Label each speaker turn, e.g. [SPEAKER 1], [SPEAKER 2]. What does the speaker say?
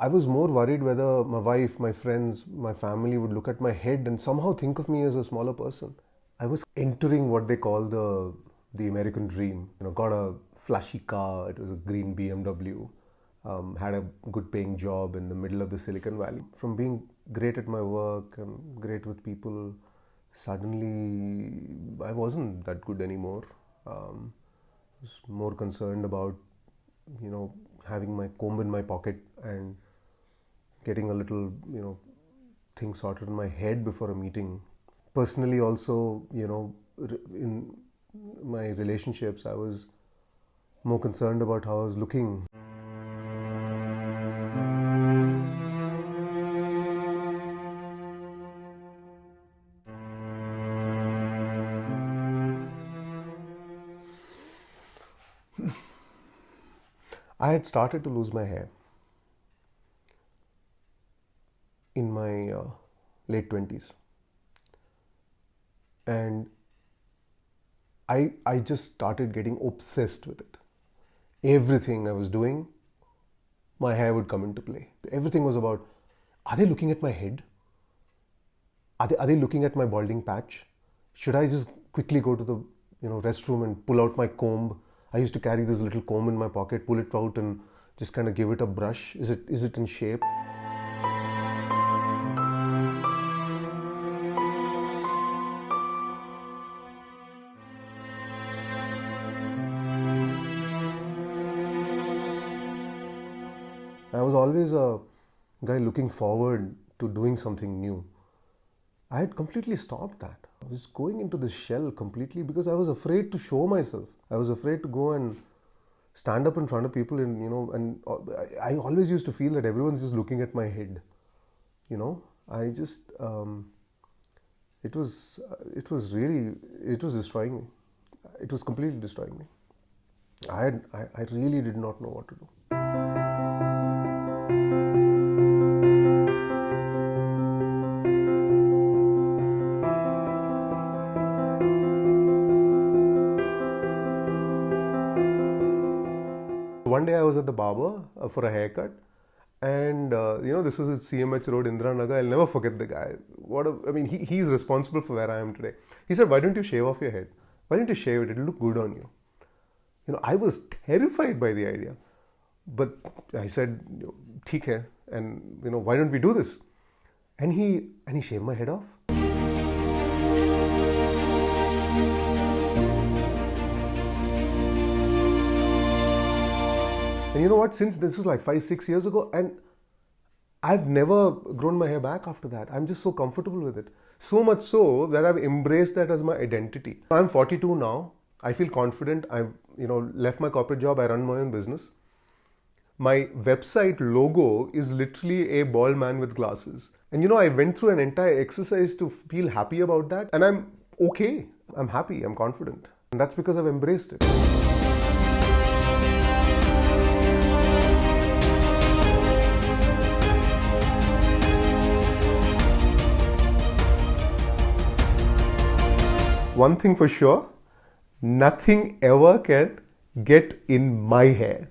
[SPEAKER 1] I was more worried whether my wife, my friends, my family would look at my head and somehow think of me as a smaller person. I was entering what they call the American dream. Got a flashy car. It was a green BMW. Had a good paying job in the middle of the Silicon Valley. From being great at my work and great with people, suddenly I wasn't that good anymore. I was more concerned about, having my comb in my pocket and getting a little, thing sorted in my head before a meeting. Personally also, in my relationships, I was more concerned about how I was looking. I had started to lose my hair in my late 20s. And I just started getting obsessed with it. Everything I was doing, my hair would come into play. Everything was about, are they looking at my head? Are they looking at my balding patch? Should I just quickly go to the restroom and pull out my comb? I used to carry this little comb in my pocket, pull it out and just kind of give it a brush. Is it in shape? I was always a guy looking forward to doing something new. I had completely stopped that. I was going into the shell completely because I was afraid to show myself. I was afraid to go and stand up in front of people and I always used to feel that everyone's just looking at my head. I just, it was destroying me. It was completely destroying me. I really did not know what to do. One day I was at the barber for a haircut, and this was at CMH Road, Indira Nagar. I'll never forget the guy. He's responsible for where I am today. He said, "Why don't you shave off your head? Why don't you shave it? It'll look good on you." I was terrified by the idea, but I said, "Theek hai," and why don't we do this? And he shaved my head off. And you know what? Since this was like 5-6 years ago, and I've never grown my hair back after that. I'm just so comfortable with it. So much so that I've embraced that as my identity. I'm 42 now. I feel confident. I've left my corporate job. I run my own business. My website logo is literally a bald man with glasses. And I went through an entire exercise to feel happy about that. And I'm okay. I'm happy. I'm confident. And that's because I've embraced it. One thing for sure, nothing ever can get in my hair.